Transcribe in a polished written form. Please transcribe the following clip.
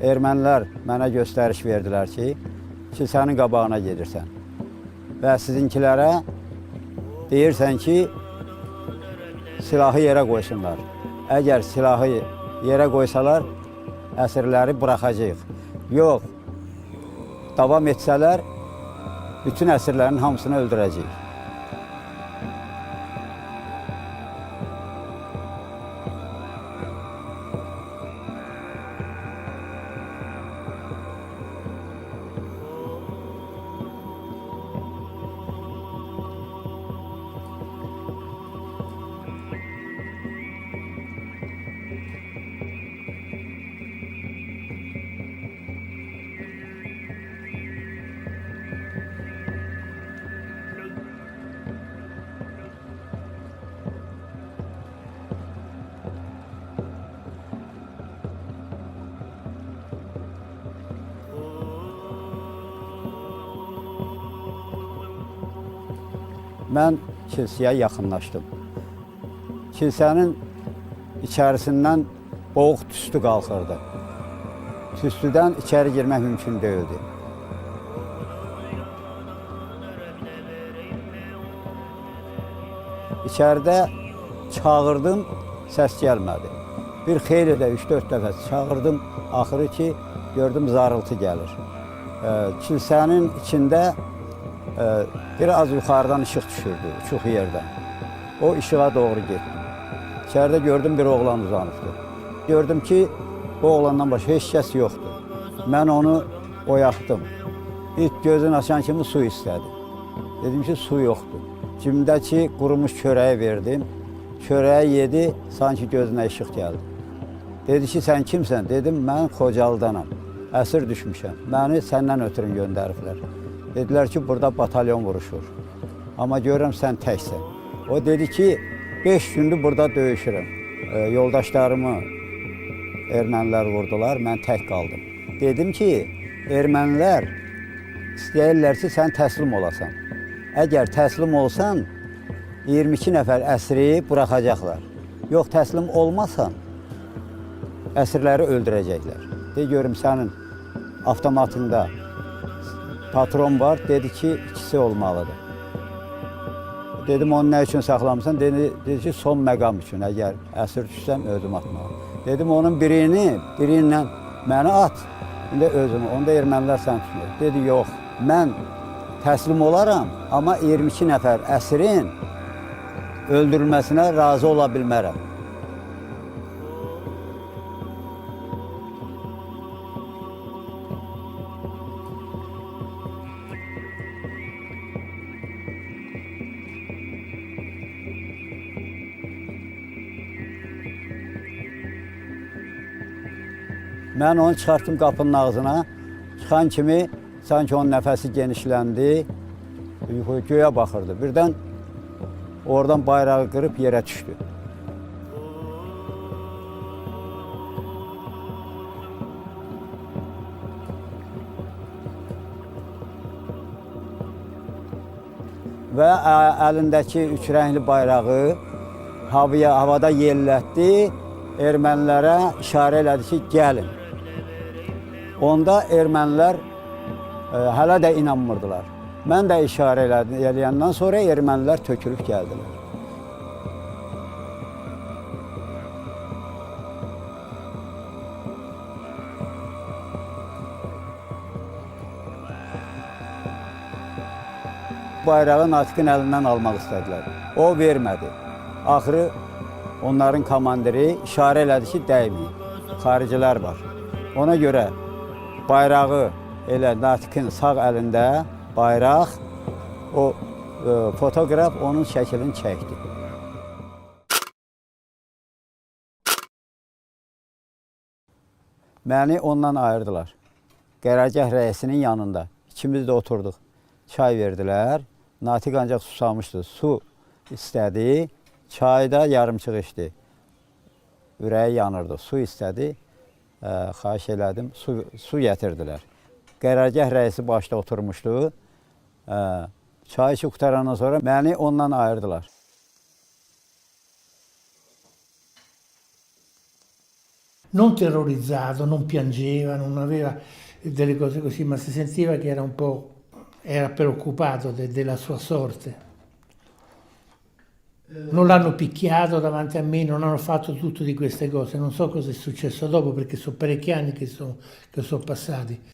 ermənilər mənə göstəriş verdilər ki, kilsənin qabağına gedirsən və sizinkilərə deyirsən ki, silahı yerə qoysunlar. Əgər silahı yerə qoysalar, əsirləri buraxacaq. Yox, davam etsələr, bütün əsirlərin hamısını öldürəcək. Mən kilsəyə yaxınlaşdım. Kilsənin içərisindən boğuq tüstü qalxırdı. Tüstüdən içəri girmək mümkün deyildi. İçəridə çağırdım, səs gəlmədi. Bir xeyli də 3-4 dəfə çağırdım, axırı ki, gördüm zarıltı gəlir. Kilsənin içində biraz yuxarıdan işıq düşürdü, uçuq yerdən. O işığa doğru getdim. İçəridə gördüm bir oğlan uzanıbdır. Gördüm ki, o oğlandan başqa heç kəs yoxdur. Mən onu oyatdım. İlk gözünü açan kimi su istədi. Dedim ki, su yoxdur. Cimdəki qurumuş çörəyi verdim. Çörəyi yedi, sanki gözünə işıq gəldi. Dedi ki, sən kimsən? Dedim, mən Xocalıdanam. Əsir düşmüşəm. Məni səndən ötürün göndəriblər. Dedilər ki, burada batalyon vuruşur. Amma görürəm, sən təksən. O dedi ki, 5 gündür burada döyüşürəm. Yoldaşlarımı ermənilər vurdular, mən tək qaldım. Dedim ki, ermənilər istəyirlər ki, sən təslim olasan. Əgər təslim olsan, 22 nəfər əsiri buraxacaqlar. Yox, təslim olmasan, əsirləri öldürəcəklər. De, görüm, sənin avtomatında patron var, dedi ki, ikisi olmalıdır. Dedim, onu nə üçün saxlamısan? Dedi ki, son məqam üçün, əgər əsir düşsəm, özüm atmalı. Dedim, onun birinlə məni at, indi özümü, onda ermənilər sən tutmuyor. Dedi, yox, mən təslim olaram, amma 22 nəfərəsirin öldürülməsinə razı ola bilmərəm. Mən onu çıxartdım qapının ağzına, çıxan kimi sanki onun nəfəsi genişləndi, göyə baxırdı. Birdən oradan bayrağı qırıb yerə düşdü. Və əlindəki üç rəngli bayrağı havada yellətdi, ermənilərə işarə elədi ki, gəlin. Onda ermənilər hələ də inanmırdılar. Mən də işarə eləyəndən sonra ermənilər tökülüb gəldilər. Bayrağı Natiqin əlindən almaq istədilər. O vermədi. Axırı onların komandiri işarə elədi ki, dəyməyin. Xaricilər var. Ona görə bayrağı elə Natiqin sağ əlində bayraq, o fotoqraf onun şəklini çəkdi. Məni ondan ayırdılar. Qərargah rəisinin yanında. İkimiz də oturduq. Çay verdilər. Natiq ancaq susamışdı. Su istədi. Çayda yarımçıq içdi. Ürəyi yanırdı. Su istədi. Xahiş elədim. Su gətirdilər. Qərargah rəisi başda oturmuşdu. Çay içi qutarandan sonra məni ondan ayırdılar. non terrorizzato, non piangeva, non aveva delle cose così, ma si sentiva che era un po', era preoccupato della sua sorte. Non l'hanno picchiato davanti a me, non hanno fatto tutte di queste cose, non so cosa è successo dopo perché sono parecchi anni che sono passati.